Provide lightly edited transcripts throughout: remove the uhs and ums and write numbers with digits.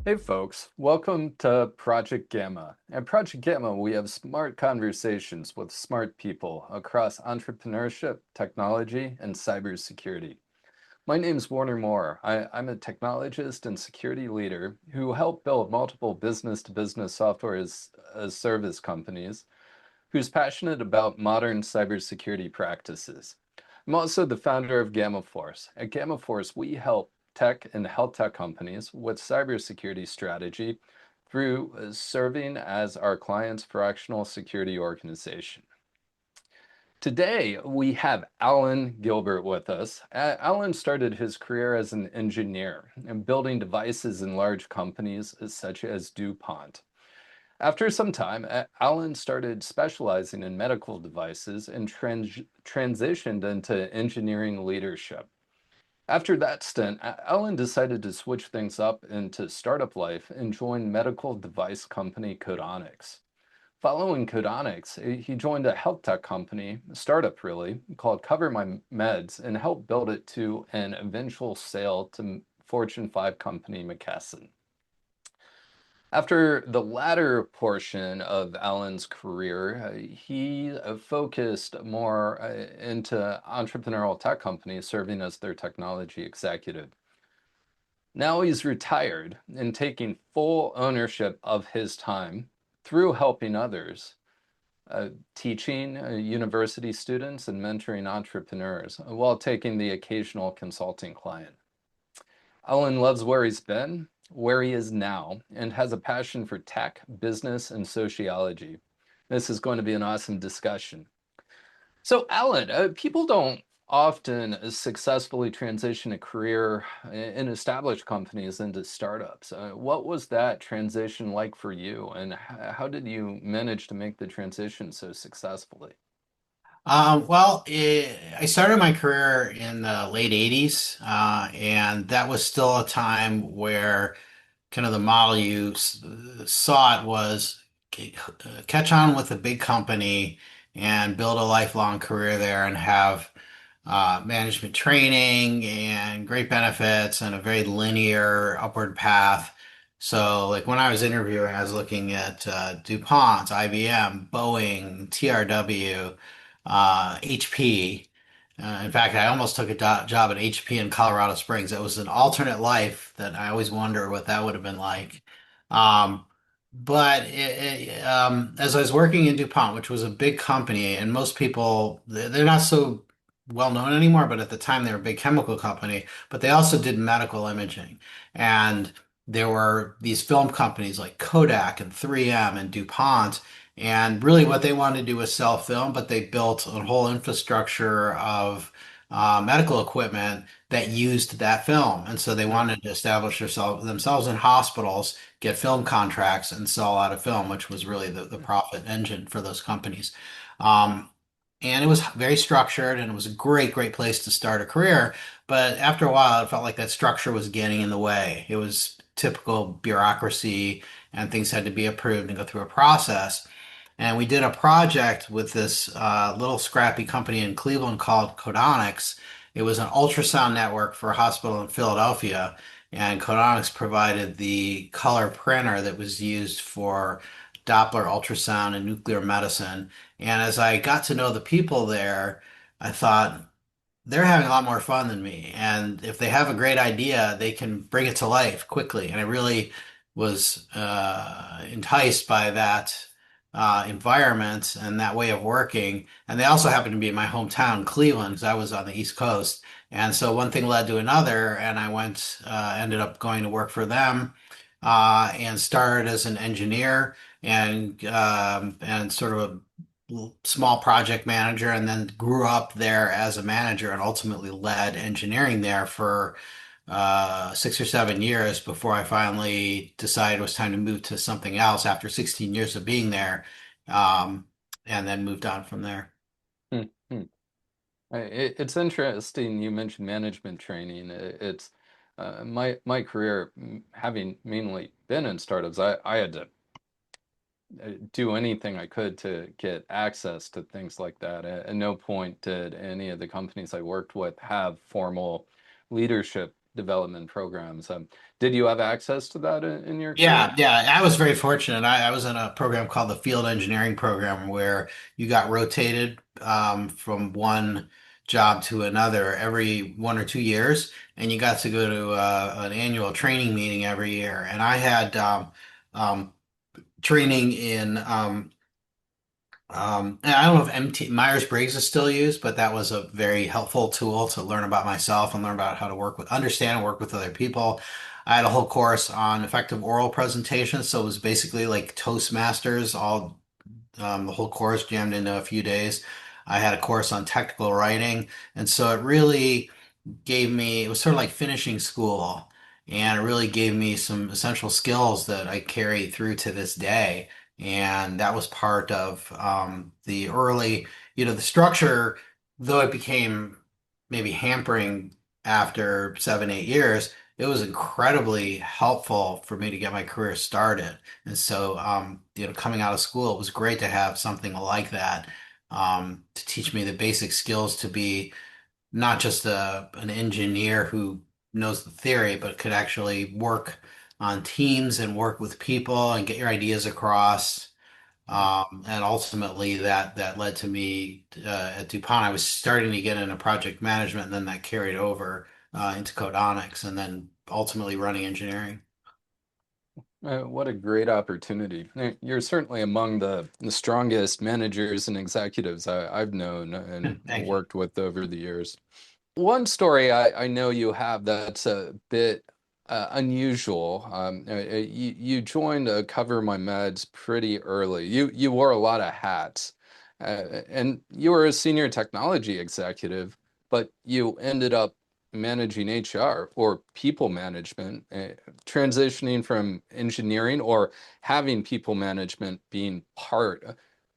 Hey folks, welcome to Project Gamma. At Project Gamma, we have smart conversations with smart people across entrepreneurship, technology, and cybersecurity. My name's Warner Moore. I'm a technologist and security leader who helped build multiple business-to-business software as service companies who's passionate about modern cybersecurity practices. I'm also the founder of Gamma Force. At Gamma Force, we help tech and health tech companies with cybersecurity strategy through serving as our client's fractional security organization. Today, we have Alan Gilbert with us. Alan started his career as an engineer and building devices in large companies such as DuPont. After some time, Alan started specializing in medical devices and transitioned into engineering leadership. After that stint, Alan decided to switch things up into startup life and join medical device company Codonics. Following Codonics, he joined a health tech company, a startup really, called CoverMyMeds and helped build it to an eventual sale to Fortune 5 company McKesson. After the latter portion of Alan's career, he focused more into entrepreneurial tech companies, serving as their technology executive. Now he's retired and taking full ownership of his time through helping others, teaching university students and mentoring entrepreneurs while taking the occasional consulting client. Alan loves where he's been, where he is now, and has a passion for tech, business, and sociology. This is going to be an awesome discussion. So, Alan, people don't often successfully transition a career in established companies into startups. What was that transition like for you, and how did you manage to make the transition so successfully? I started my career in the late 80s, and that was still a time where kind of the model saw it was catch on with a big company and build a lifelong career there and have management training and great benefits and a very linear upward path. So, like when I was interviewing, I was looking at DuPont, IBM, Boeing, TRW, HP. In fact, I almost took a job at HP in Colorado Springs. It was an alternate life that I always wonder what that would have been like. Um, as I was working in DuPont, which was a big company, and most people, they're not so well known anymore, but at the time they were a big chemical company, but they also did medical imaging. And there were these film companies like Kodak and 3M and DuPont. And really, what they wanted to do was sell film, but they built a whole infrastructure of medical equipment that used that film. And so they wanted to establish themselves in hospitals, get film contracts, and sell out of film, which was really the profit engine for those companies. Um, and it was very structured and it was a great place to start a career. But after a while, it felt like that structure was getting in the way. It was typical bureaucracy and things had to be approved and go through a process. And we did a project with this little scrappy company in Cleveland called Codonics. It was an ultrasound network for a hospital in Philadelphia, and Codonics provided the color printer that was used for Doppler ultrasound and nuclear medicine. And as I got to know the people there, I thought they're having a lot more fun than me. And if they have a great idea, they can bring it to life quickly. And I really was enticed by that environment and that way of working. And they also happened to be in my hometown, Cleveland, because I was on the East Coast. And so one thing led to another, and ended up going to work for them, and started as an engineer and sort of a small project manager, and then grew up there as a manager and ultimately led engineering there for 6 or 7 years before I finally decided it was time to move to something else after 16 years of being there, um, and then moved on from there. Hmm, hmm. It's interesting you mentioned management training. It's my career, having mainly been in startups, I had to do anything I could to get access to things like that. At no point did any of the companies I worked with have formal leadership development programs. Did you have access to that in your career? Yeah, I was very fortunate. I was in a program called the Field Engineering Program where you got rotated from one job to another every 1 or 2 years, and you got to go to an annual training meeting every year. And I had um, training in and I don't know if MT Myers-Briggs is still used, but that was a very helpful tool to learn about myself and learn about how to understand and work with other people. I had a whole course on effective oral presentations, so it was basically like Toastmasters, all the whole course jammed into a few days. I had a course on technical writing, and so it really it was sort of like finishing school, and it really gave me some essential skills that I carry through to this day. And that was part of the early, the structure, though it became maybe hampering after 7, 8 years, it was incredibly helpful for me to get my career started. And so, coming out of school, it was great to have something like that to teach me the basic skills to be not just an engineer who knows the theory, but could actually work on teams and work with people and get your ideas across. And ultimately, that led to me at DuPont. I was starting to get into project management, and then that carried over into codonics, and then ultimately running engineering. What a great opportunity. You're certainly among the strongest managers and executives I've known and Thank you. worked with over the years. One story I know you have that's a bit unusual. You joined Cover My Meds pretty early. You wore a lot of hats, and you were a senior technology executive, but you ended up managing HR or people management, transitioning from engineering or having people management being part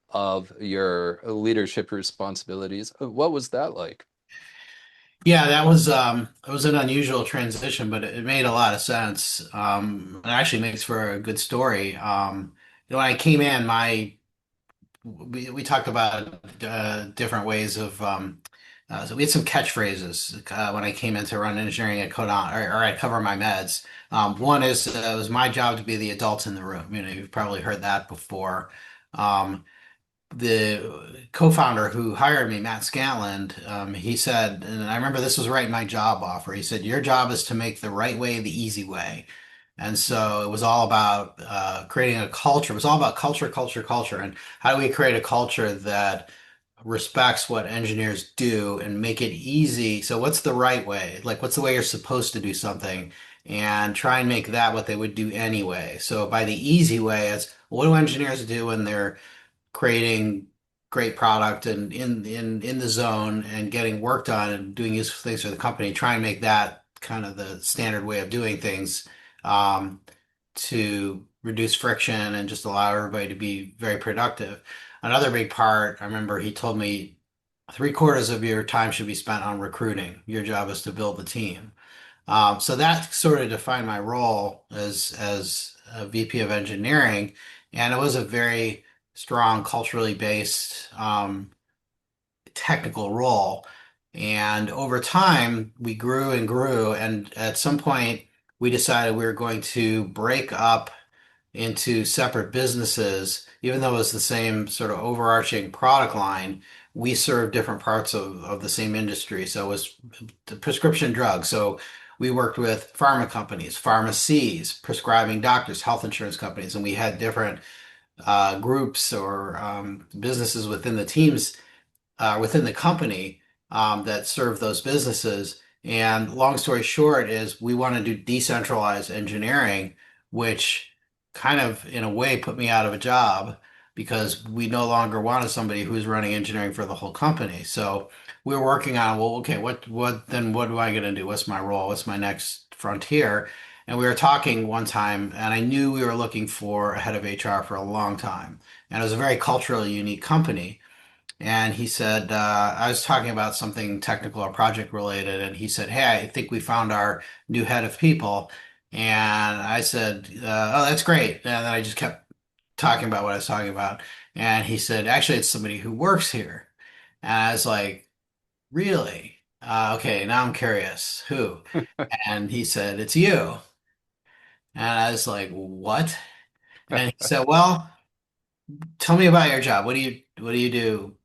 of your leadership responsibilities. What was that like? Yeah, it was an unusual transition, but it made a lot of sense. It actually makes for a good story. When I came in, we talked about different ways of so we had some catchphrases when I came in to run engineering at Codon or at Cover My Meds. One is it was my job to be the adult in the room. You've probably heard that before. Um, the co-founder who hired me, Matt Scantland, he said, and I remember this was right in my job offer. He said, "Your job is to make the right way the easy way." And so it was all about creating a culture. It was all about culture, culture, culture, and how do we create a culture that respects what engineers do and make it easy. So what's the right way? Like, what's the way you're supposed to do something? And try and make that what they would do anyway. So by the easy way, it's what do engineers do when they're creating great product and in the zone and getting work done and doing useful things for the company, try and make that kind of the standard way of doing things um, to reduce friction and just allow everybody to be very productive. Another big part, I remember he told me 3/4 of your time should be spent on recruiting. Your job is to build the team. So that sort of defined my role as a VP of engineering, and it was a very strong, culturally based technical role. And over time, we grew and grew, and at some point, we decided we were going to break up into separate businesses, even though it was the same sort of overarching product line. We served different parts of the same industry. So it was the prescription drugs. So we worked with pharma companies, pharmacies, prescribing doctors, health insurance companies, and we had different groups or businesses within the teams within the company that serve those businesses. And long story short is we want to do decentralized engineering, which kind of in a way put me out of a job because we no longer wanted somebody who's running engineering for the whole company. So we were working on, well, okay, what am I going to do? What's my role? What's my next frontier? And we were talking one time, and I knew we were looking for a head of HR for a long time. And it was a very culturally unique company. And he said, I was talking about something technical or project related, and he said, "Hey, I think we found our new head of people." And I said, "Oh, that's great." And then I just kept talking about what I was talking about. And he said, "Actually, it's somebody who works here." And I was like, "Really?" Okay, now I'm curious. Who? And he said, it's you. And I was like, what? And he said, well, tell me about your job. What do you do,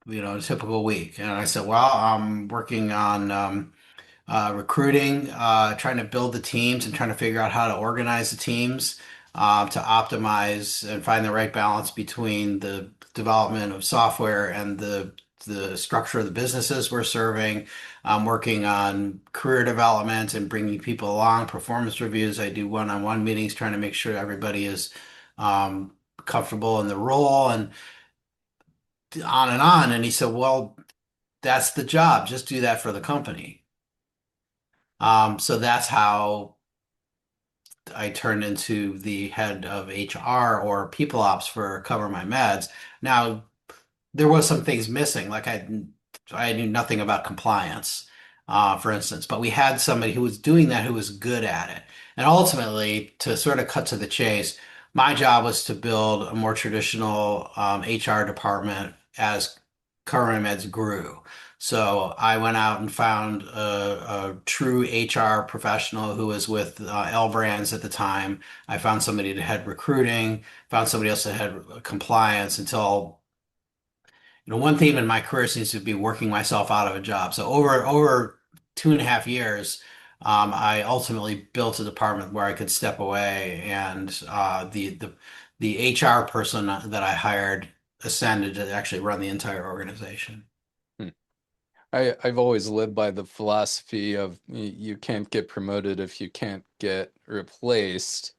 a typical week? And I said, well, I'm working on recruiting, trying to build the teams and trying to figure out how to organize the teams to optimize and find the right balance between the development of software and the structure of the businesses we're serving. I'm working on career development and bringing people along, performance reviews. I do one-on-one meetings, trying to make sure everybody is um, comfortable in the role and on and on. And he said, well, that's the job. Just do that for the company. So that's how I turned into the head of HR or people ops for CoverMyMeds. Now, there was some things missing, like I knew nothing about compliance, for instance, but we had somebody who was doing that who was good at it. And ultimately, to sort of cut to the chase, my job was to build a more traditional HR department as CoverMyMeds grew. So I went out and found a true HR professional who was with L Brands at the time. I found somebody to head recruiting, found somebody else to head compliance until one theme in my career seems to be working myself out of a job. So over 2.5 years, I ultimately built a department where I could step away, and the HR person that I hired ascended to actually run the entire organization. Hmm. I've always lived by the philosophy of you can't get promoted if you can't get replaced.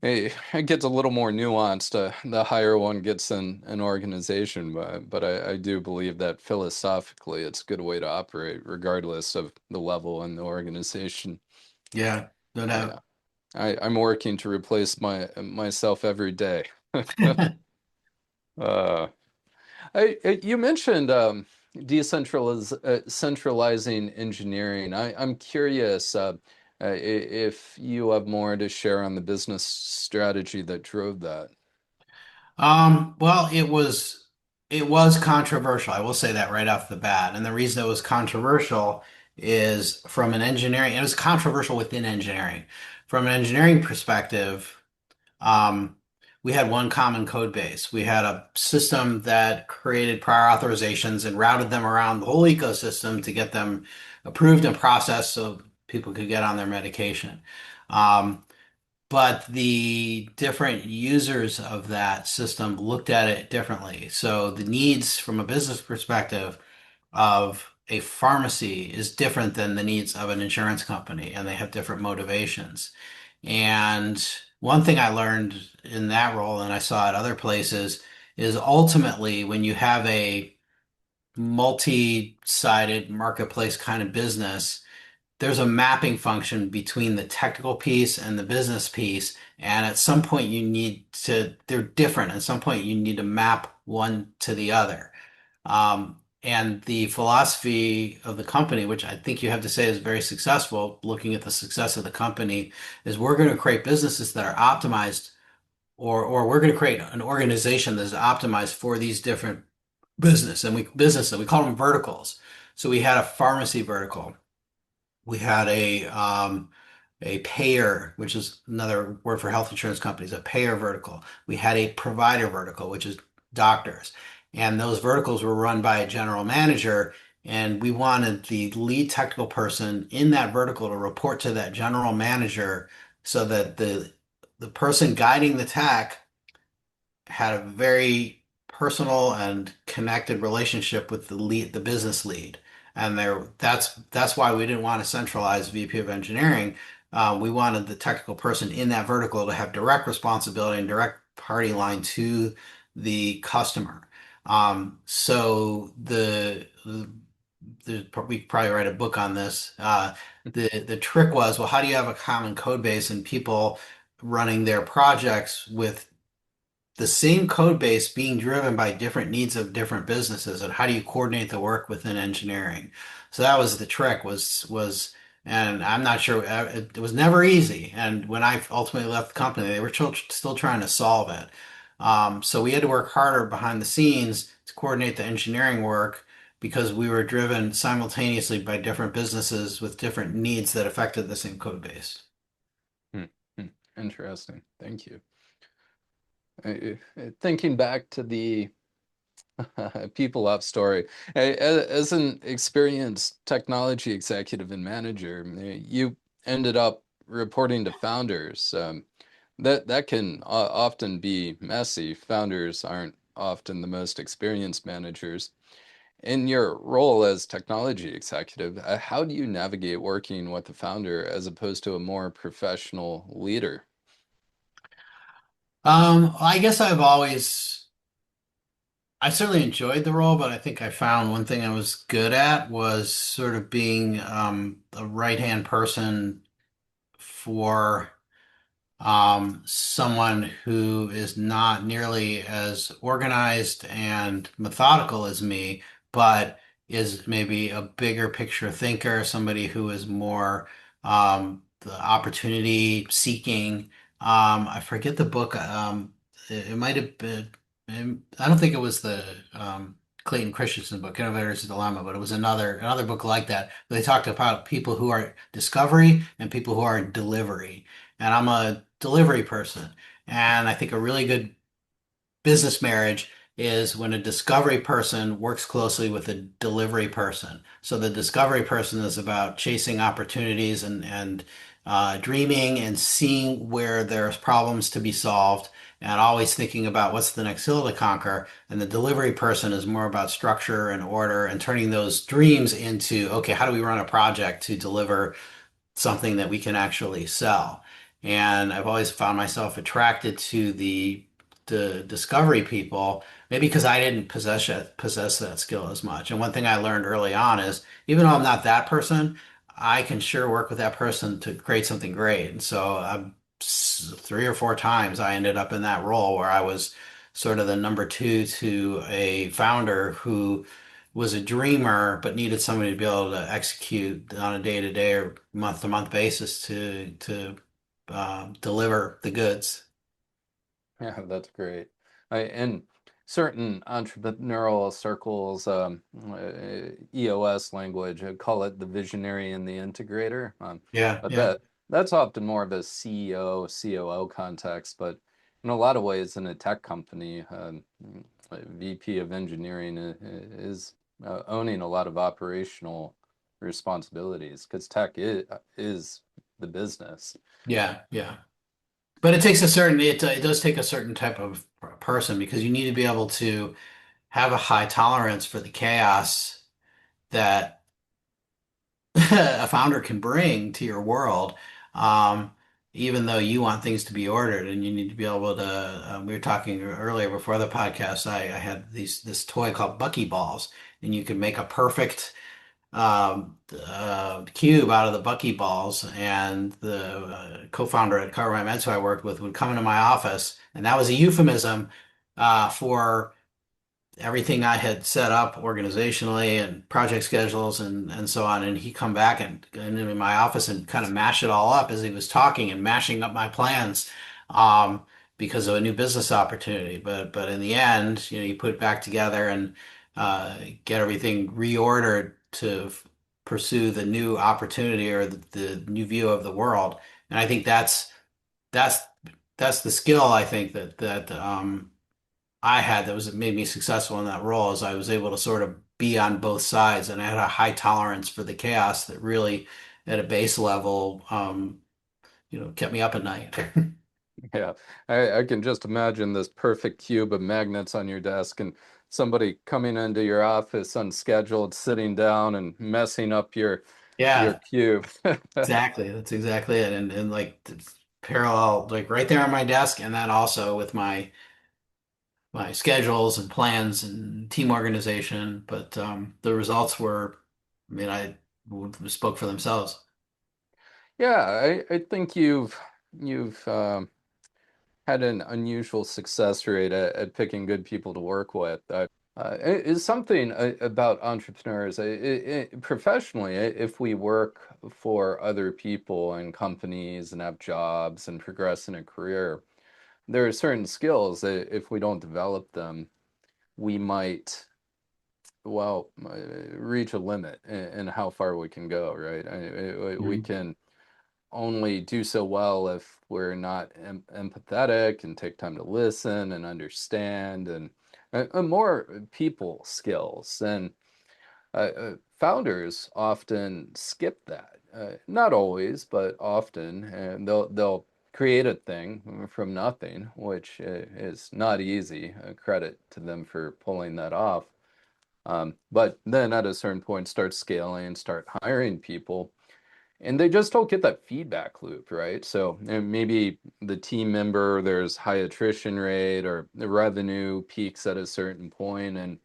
Hey, it gets a little more nuanced. The higher one gets in an organization, but I do believe that philosophically it's a good way to operate, regardless of the level in the organization. Yeah, no Yeah, doubt. I'm working to replace myself every day. Uh, you mentioned centralizing engineering. I'm curious if you have more to share on the business strategy that drove that. Well, it was controversial. I will say that right off the bat. And the reason it was controversial is from an engineering, it was controversial within engineering. From an engineering perspective, um, we had one common code base. We had a system that created prior authorizations and routed them around the whole ecosystem to get them approved and processed so people could get on their medication. Um, but the different users of that system looked at it differently. So the needs from a business perspective of a pharmacy is different than the needs of an insurance company, and they have different motivations. And one thing I learned in that role, and I saw at other places, is ultimately when you have a multi-sided marketplace kind of business, there's a mapping function between the technical piece and the business piece. And at some point they're different. At some point you need to map one to the other. And the philosophy of the company, which I think you have to say is very successful, looking at the success of the company, is we're going to create businesses that are optimized, or we're going to create an organization that is optimized for these different business, and we call them verticals. So we had a pharmacy vertical. We had a payer, which is another word for health insurance companies, a payer vertical. We had a provider vertical, which is doctors. And those verticals were run by a general manager. And we wanted the lead technical person in that vertical to report to that general manager so that the person guiding the tech had a very personal and connected relationship with the business lead. And that's why we didn't want to centralize VP of engineering. We wanted the technical person in that vertical to have direct responsibility and direct party line to the customer. So we probably write a book on this. The trick was, well, how do you have a common code base and people running their projects with the same code base being driven by different needs of different businesses, and how do you coordinate the work within engineering? So that was the trick was and I'm not sure it was never easy. And when I ultimately left the company, they were still trying to solve it. So we had to work harder behind the scenes to coordinate the engineering work because we were driven simultaneously by different businesses with different needs that affected the same code base. Hmm, hmm. Interesting. Thank you. Thinking back to the people ops story, as an experienced technology executive and manager, you ended up reporting to founders. That can often be messy. Founders aren't often the most experienced managers. In your role as technology executive, how do you navigate working with a founder as opposed to a more professional leader? I guess I certainly enjoyed the role, but I think I found one thing I was good at was sort of being a right-hand person for someone who is not nearly as organized and methodical as me, but is maybe a bigger picture thinker, somebody who is more the opportunity seeking. I forget the book. It might have been, I don't think it was the Clayton Christensen book, Innovator's Dilemma, but it was another book like that. They talked about people who are discovery and people who are delivery. And I'm a delivery person. And I think a really good business marriage is when a discovery person works closely with a delivery person. So the discovery person is about chasing opportunities and dreaming and seeing where there's problems to be solved and always thinking about what's the next hill to conquer. And the delivery person is more about structure and order and turning those dreams into, okay, how do we run a project to deliver something that we can actually sell. And I've always found myself attracted to the discovery people, maybe because I didn't possess that skill as much. And one thing I learned early on is even though I'm not that person, I can sure work with that person to create something great. And so 3 or 4 times I ended up in that role where I was sort of the number two to a founder who was a dreamer, but needed somebody to be able to execute on a day-to-day or month-to-month basis to deliver the goods. Yeah, that's great. In certain entrepreneurial circles, EOS language, I call it the visionary and the integrator. Yeah, But yeah, that's often more of a CEO, COO context. But in a lot of ways, in a tech company, a VP of engineering is owning a lot of operational responsibilities because is the business. yeah, yeah. But it does take a certain type of person because you need to be able to have a high tolerance for the chaos that a founder can bring to your world. Um, Even though you want things to be ordered and you need to be able to, we were talking earlier before the podcast, I had this toy called Bucky Balls, and you can make a perfect cube out of the Bucky balls. And the co-founder at CoverMyMeds who I worked with would come into my office, and that was a euphemism for everything I had set up organizationally and project schedules and so on. And he'd come back and in my office and kind of mash it all up as he was talking and mashing up my plans um, because of a new business opportunity. But in the end, you put it back together and get everything reordered to pursue the new opportunity or the new view of the world. And I think that's that's the skill I think that I had that was made me successful in that role is I was able to sort of be on both sides and I had a high tolerance for the chaos that really at a base level kept me up at night. Yeah, I can just imagine this perfect cube of magnets on your desk and somebody coming into your office unscheduled, sitting down and messing up your Yeah, cube. exactly. That's exactly it. And like it's parallel like right there on my desk and then also with my schedules and plans and team organization. But the results were I mean I spoke for themselves. Yeah, I think you've had an unusual success rate at picking good people to work with. Is something about entrepreneurs professionally, if we work for other people and companies and have jobs and progress in a career, there are certain skills that if we don't develop them, we might well, reach a limit in how far we can go, right? We Mhm. can only do so well if we're not empathetic and take time to listen and understand and more people skills. And founders often skip that. Not always, but often, and they'll create a thing from nothing, which is not easy. Credit to them for pulling that off. But then at a certain point, start scaling, start hiring people, and they just don't get that feedback loop, right? So maybe the team member, there's high attrition rate or the revenue peaks at a certain point, and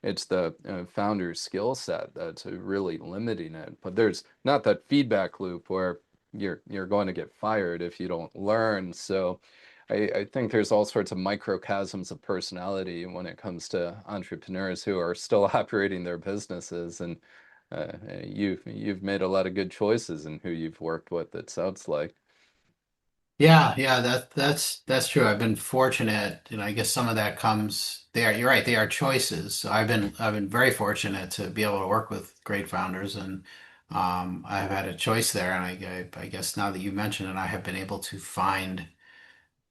it's the founder's skill set that's really limiting it. But there's not that feedback loop where you're going to get fired if you don't learn. So I think there's all sorts of microcosms of personality when it comes to entrepreneurs who are still operating their businesses. And you've made a lot of good choices in who you've worked with, it sounds like. Yeah, yeah, that's true. I've been fortunate, I guess some of that comes there. You're right, they are choices. So I've been very fortunate to be able to work with great founders, and I've had a choice there. And I guess now that you mention it, I have been able to find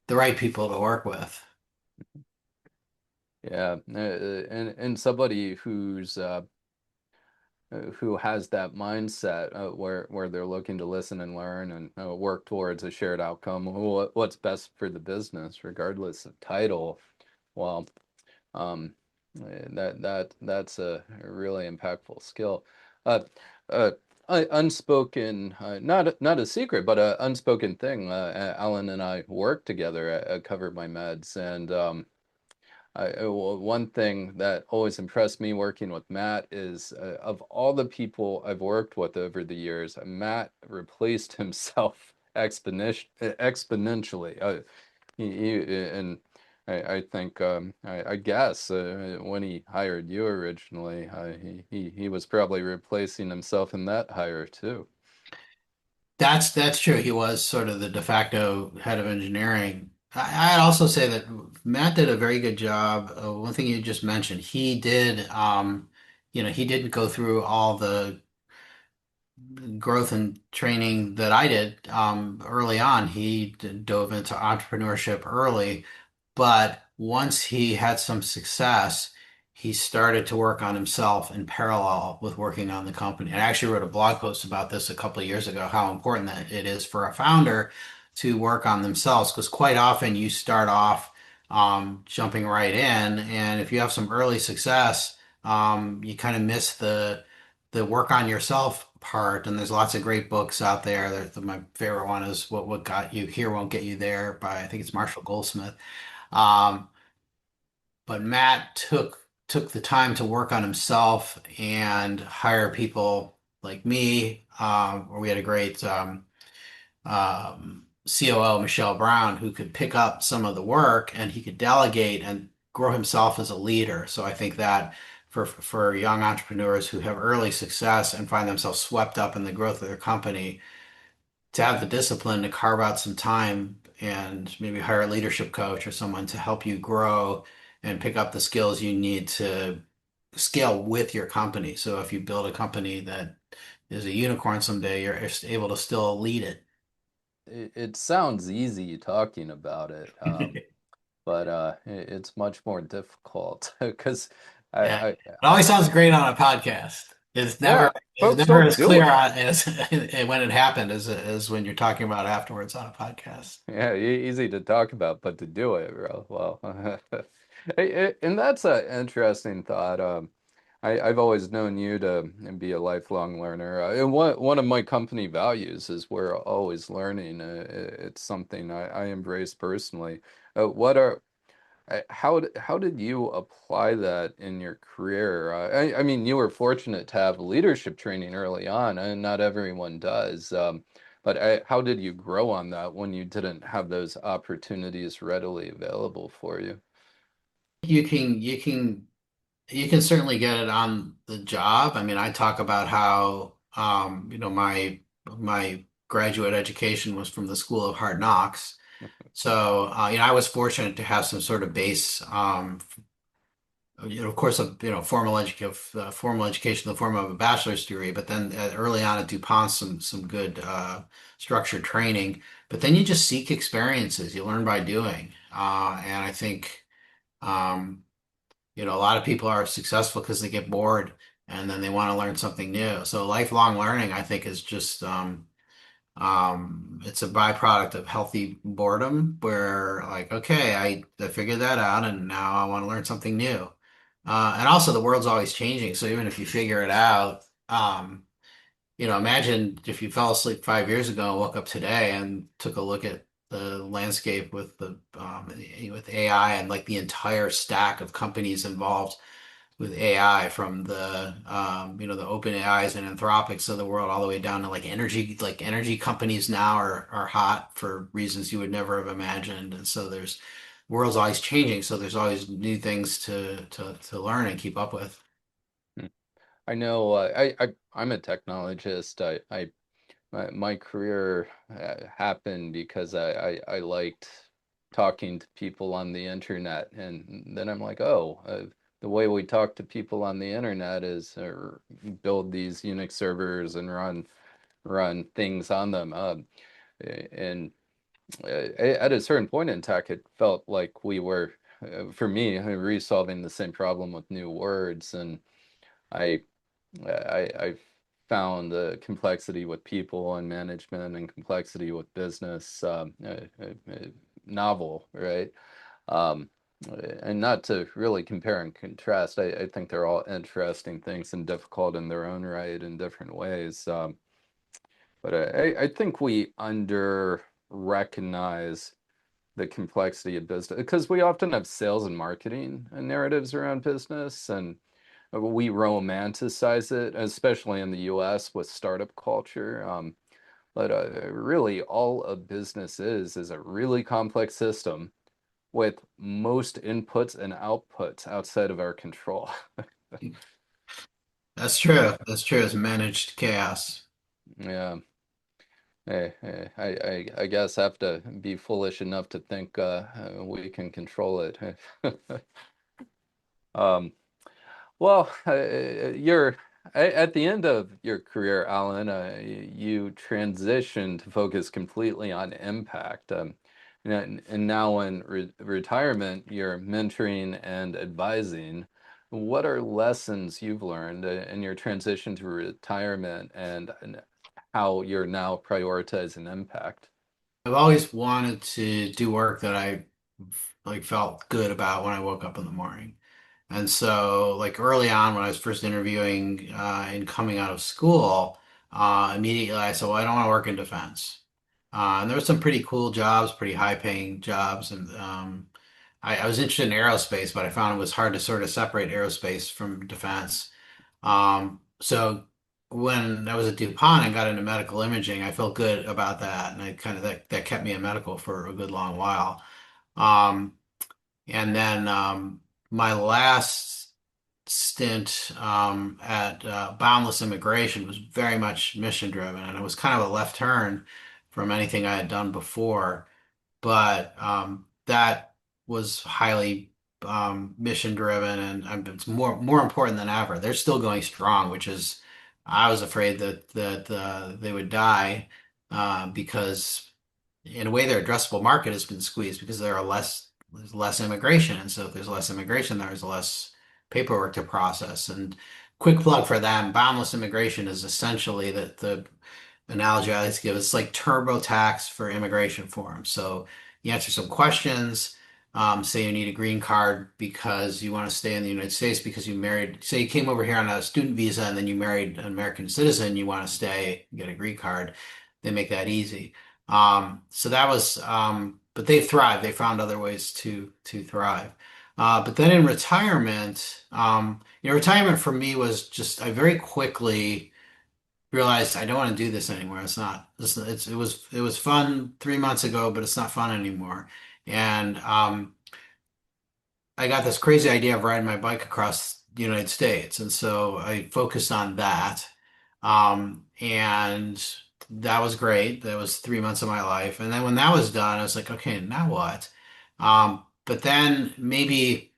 the right people to work with. Yeah, and somebody who has that mindset where they're looking to listen and learn and work towards a shared outcome, what's best for the business, regardless of title. Well, um, that's a really impactful skill. Uh, uh, Unspoken, not a secret, but a unspoken thing. Alan and I work together at CoverMyMeds, and one thing that always impressed me working with Matt is of all the people I've worked with over the years, Matt replaced himself exponentially. And I think I guess when he hired you originally, he was probably replacing himself in that hire too. That's true. He was sort of the de facto head of engineering. I'd also say that Matt did a very good job. One thing you just mentioned, he didn't go through all the growth and training that I did early on. He dove into entrepreneurship early, but once he had some success, he started to work on himself in parallel with working on the company. And I actually wrote a blog post about this a couple of years ago, how important that it is for a founder to work on themselves, because quite often you start off jumping right in, and if you have some early success, you kind of miss the work on yourself part. And there's lots of great books out there. My favorite one is What Got You Here Won't Get You There by, I think it's Marshall Goldsmith. Um, but Matt took the time to work on himself and hire people like me. Where we had a great COO, Michelle Brown, who could pick up some of the work and he could delegate and grow himself as a leader. So I think that for young entrepreneurs who have early success and find themselves swept up in the growth of their company, to have the discipline to carve out some time and maybe hire a leadership coach or someone to help you grow and pick up the skills you need to scale with your company. So if you build a company that is a unicorn someday, you're able to still lead it. It sounds easy talking about it, but it's much more difficult because Yeah. I, It always sounds great on a podcast. yeah, It's folks never don't as do clear it. as when it happened as when you're talking about afterwards on a podcast. Yeah, easy to talk about, but to do it, bro. Well, and that's an interesting thought. I've always known you to be a lifelong learner. And one of my company values is we're always learning. It's something I embrace personally. What are how did you apply that in your career? I mean, you were fortunate to have leadership training early on, and not everyone does. But how did you grow on that when you didn't have those opportunities readily available for you? You can certainly get it on the job. I mean, I talk about how my graduate education was from the School of Hard Knocks. So I was fortunate to have some sort of base of course, formal education in the form of a bachelor's degree, but then early on at DuPont, some good structured training. But then you just seek experiences. You learn by doing, and I think a lot of people are successful because they get bored and then they want to learn something new. So lifelong learning, I think, is just it's a byproduct of healthy boredom where like, okay, I figured that out and now I want to learn something new. And also the world's always changing. So even if you figure it out, imagine if you fell asleep 5 years ago and woke up today and took a look at the landscape with the with AI and like the entire stack of companies involved with AI from the open AIs and Anthropics of the world all the way down to like energy companies now are hot for reasons you would never have imagined. And so world's always changing, so there's always new things to learn and keep up with. Hmm. I know I'm a technologist. My career happened because I liked talking to people on the internet, and then I'm like, oh, the way we talk to people on the internet is build these Unix servers and run things on them. And at a certain point in tech, it felt like we were, for me, resolving the same problem with new words, and I I found the complexity with people and management and complexity with business novel, right? Um, and not to really compare and contrast, I think they're all interesting things and difficult in their own right in different ways. But I think we under recognize the complexity of business because we often have sales and marketing and narratives around business, and we romanticize it, especially in the US with startup culture. But really, all a business is a really complex system with most inputs and outputs outside of our control. That's true. That's true. It's managed chaos. Yeah. I guess I have to be foolish enough to think we can control it. Um, Well, you're at the end of your career, Alan. You transitioned to focus completely on impact. And now in retirement, you're mentoring and advising. What are lessons you've learned in your transition to retirement and how you're now prioritizing impact? I've always wanted to do work that I like felt good about when I woke up in the morning. And so, like early on, when I was first interviewing and coming out of school, immediately I said, "Well, I don't want to work in defense." And there were some pretty cool jobs, pretty high-paying jobs, and I was interested in aerospace, but I found it was hard to sort of separate aerospace from defense. So when I was at DuPont and got into medical imaging, I felt good about that, and I kind of that kept me in medical for a good long while. Um, and then my last stint at Boundless Immigration was very much mission driven, and it was kind of a left turn from anything I had done before. But that was highly mission driven, and it's more important than ever. They're still going strong, which is I was afraid that they would die because in a way their addressable market has been squeezed because there's less immigration, and so if there's less immigration, there's less paperwork to process. And quick plug for them, boundless immigration is essentially the analogy I like to give. It's like TurboTax for immigration forms. So you answer some questions. Say you need a green card because you want to stay in the United States because you married, say you came over here on a student visa and then you married an American citizen, you want to stay, get a green card. They make that easy. So that was, but they thrived. They found other ways to thrive. But then in retirement, retirement for me was just I very quickly realized I don't want to do this anymore. It was fun 3 months ago, but it's not fun anymore. And I got this crazy idea of riding my bike across the United States, and so I focused on that. And that was great. That was 3 months of my life. And then when that was done, I was like, okay, now what? But then maybe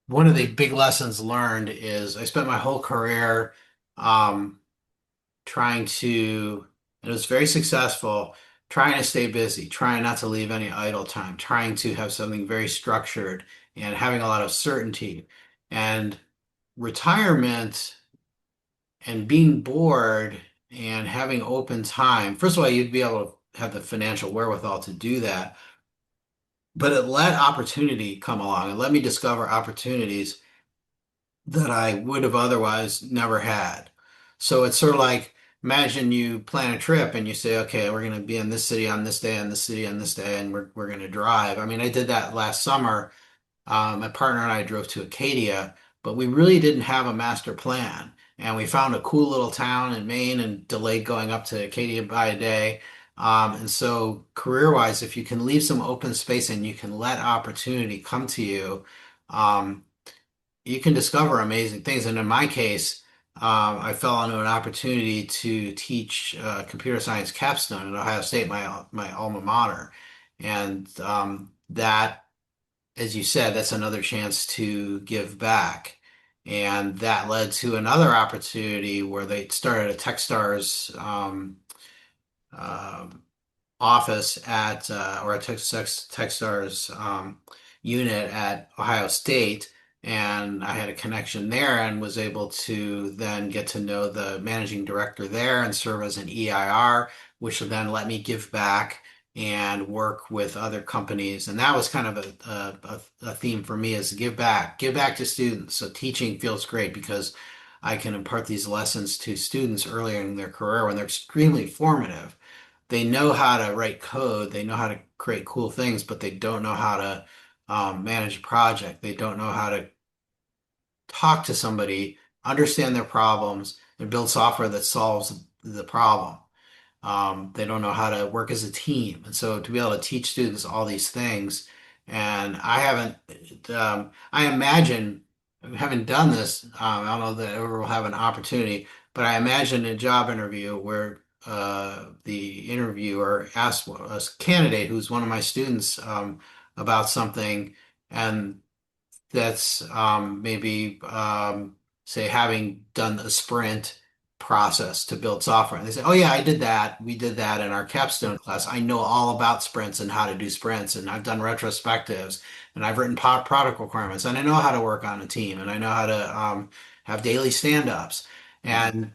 one of the big lessons learned is I spent my whole career um, trying to, and it was very successful, trying to stay busy, trying not to leave any idle time, trying to have something very structured and having a lot of certainty. And retirement and being bored and having open time, first of all, you'd be able to have the financial wherewithal to do that, but it let opportunity come along and let me discover opportunities that I would have otherwise never had. So it's sort of like imagine you plan a trip and you say, okay, we're going to be in this city on this day, on this city on this day, and we're going to drive. I mean, I did that last summer. My partner and I drove to Acadia, but we really didn't have a master plan. And we found a cool little town in Maine and delayed going up to Acadia by a day. And so, career-wise, if you can leave some open space and you can let opportunity come to you, um, you can discover amazing things. And in my case, I fell into an opportunity to teach computer science capstone at Ohio State, my alma mater, and that, as you said, that's another chance to give back. And that led to another opportunity where they started a Techstars um, office at or a Techstars unit at Ohio State, and I had a connection there and was able to then get to know the managing director there and serve as an EIR, which then let me give back and work with other companies. And that was kind of a theme for me is give back to students. So teaching feels great because I can impart these lessons to students earlier in their career when they're extremely formative. They know how to write code, they know how to create cool things, but they don't know how to manage a project. They don't know how to talk to somebody, understand their problems, and build software that solves the problem. They don't know how to work as a team. And so to be able to teach students all these things, and I haven't, I imagine, having done this, I don't know that I ever will have an opportunity, but I imagine a job interview where the interviewer asks a candidate who's one of my students about something, and that's maybe say having done a sprint process to build software. And they say, "Oh yeah, I did that. We did that in our capstone class. I know all about sprints and how to do sprints, and I've done retrospectives, and I've written product requirements, and I know how to work on a team, and I know how to have daily stand-ups." Mhm. And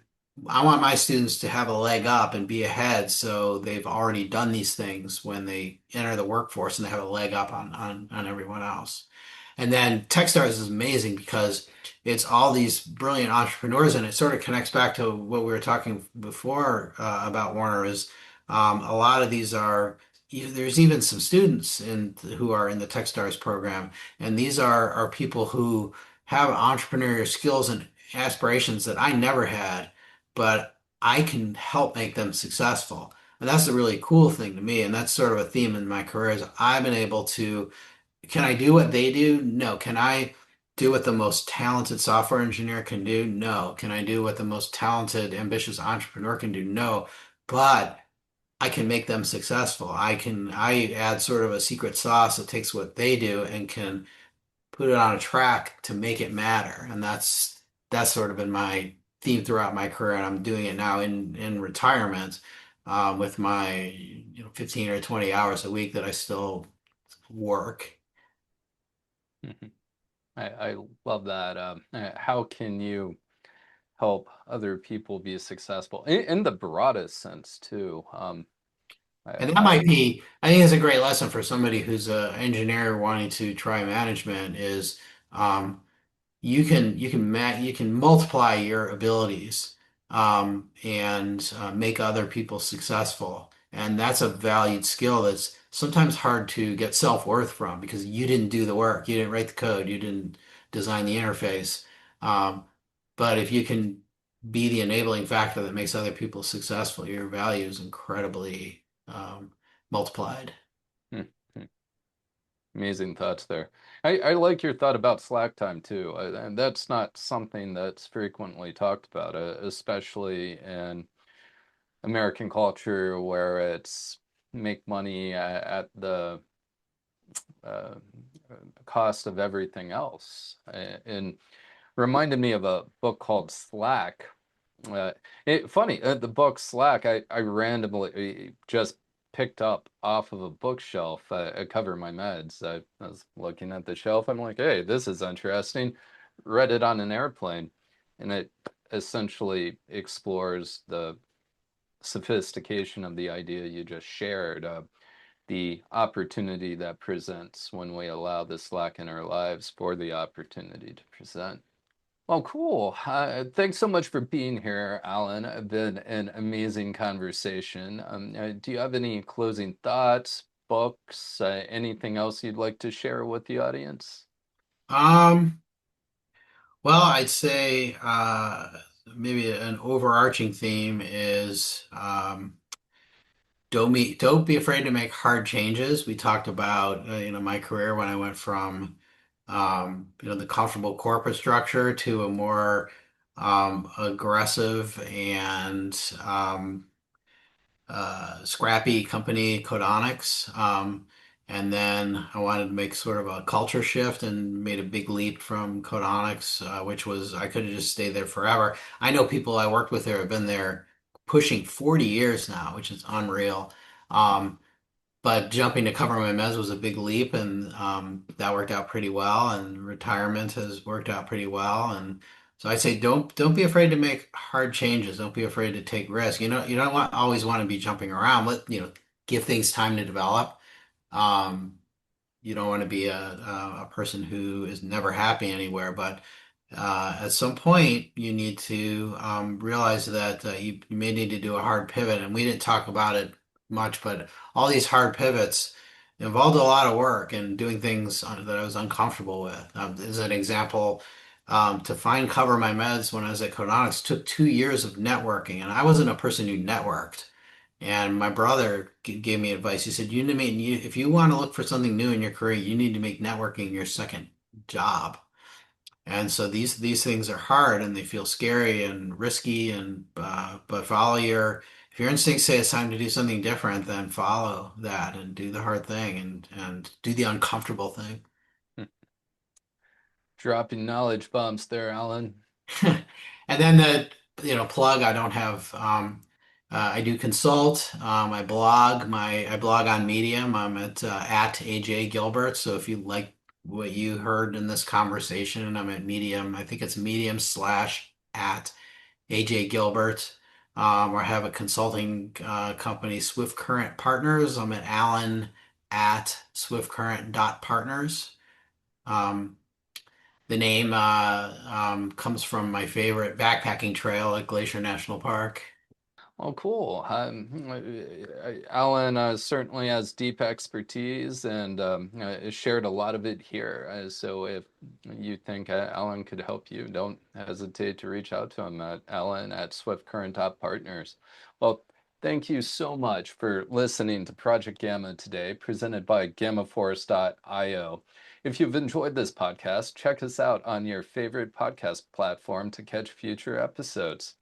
I want my students to have a leg up and be ahead, so they've already done these things when they enter the workforce, and they have a leg up on everyone else. And then Techstars is amazing because it's all these brilliant entrepreneurs, and it sort of connects back to what we were talking before about Warner. Is a lot of these are there's even some students in who are in the Techstars program, and these are people who have entrepreneurial skills and aspirations that I never had, but I can help make them successful. And that's the really cool thing to me, and that's sort of a theme in my career is I've been able to can I do what they do? No. Can I do what the most talented software engineer can do? No. Can I do what the most talented, ambitious entrepreneur can do? No. But I can make them successful. I add sort of a secret sauce that takes what they do and can put it on a track to make it matter. And that's sort of been my theme throughout my career. And I'm doing it now in retirement, with my 15 or 20 hours a week that I still work. Mhm. I love that. How can you help other people be successful in the broadest sense too? And that I might be, I think it's a great lesson for somebody who's an engineer wanting to try management is um, you can multiply your abilities and make other people successful. And that's a valued skill that's sometimes hard to get self-worth from because you didn't do the work, you didn't write the code, you didn't design the interface. Um, but if you can be the enabling factor that makes other people successful, your value is incredibly multiplied. Hmm, hmm. Amazing thoughts there. I like your thought about slack time too. And that's not something that's frequently talked about, especially in American culture where it's make money at the uh, cost of everything else. And reminded me of a book called Slack. Funny, the book Slack, I randomly just picked up off of a bookshelf at CoverMyMeds. I was looking at the shelf. I'm like, hey, this is interesting. Read it on an airplane, and it essentially explores the sophistication of the idea you just shared, the opportunity that presents when we allow the slack in our lives for the opportunity to present. Well, cool. Thanks so much for being here, Alan. It's been an amazing conversation. Do you have any closing thoughts, books, anything else you'd like to share with the audience? Um, well, I'd say maybe an overarching theme is don't be afraid to make hard changes. We talked about my career when I went from the comfortable corporate structure to a more aggressive and scrappy company, Codonics. And then I wanted to make sort of a culture shift and made a big leap from Codonics, which was I could have just stayed there forever. I know people I worked with there have been there pushing 40 years now, which is unreal. But jumping to cover my meds was a big leap, and that worked out pretty well. And retirement has worked out pretty well. And so I say don't be afraid to make hard changes. Don't be afraid to take risks. You don't always want to be jumping around. Give things time to develop. Um, you don't want to be a person who is never happy anywhere, but at some point you need to realize that you may need to do a hard pivot. And we didn't talk about it much, but all these hard pivots involved a lot of work and doing things that I was uncomfortable with. As an example, to find Cover My Meds when I was at Codonics took 2 years of networking, and I wasn't a person who networked. And my brother gave me advice. He said, if you want to look for something new in your career, you need to make networking your second job. And so these things are hard and they feel scary and risky. And but follow if your instincts say it's time to do something different, then follow that and do the hard thing and do the uncomfortable thing. Dropping knowledge bombs there, Alan. And then plug, I don't have I do consult, I blog on Medium. I'm at AJ Gilbert. So if you like what you heard in this conversation, I'm at Medium. I think it's Medium slash at AJ Gilbert. Or I have a consulting company, Swift Current Partners. I'm at Alan at swiftcurrent.partners. Um, the name comes from my favorite backpacking trail at Glacier National Park. Oh, cool. Alan certainly has deep expertise and shared a lot of it here. So if you think Alan could help you, don't hesitate to reach out to him at Alan at swiftcurrent.partners. Well, thank you so much for listening to Project Gamma today, presented by GammaForce.io. If you've enjoyed this podcast, check us out on your favorite podcast platform to catch future episodes.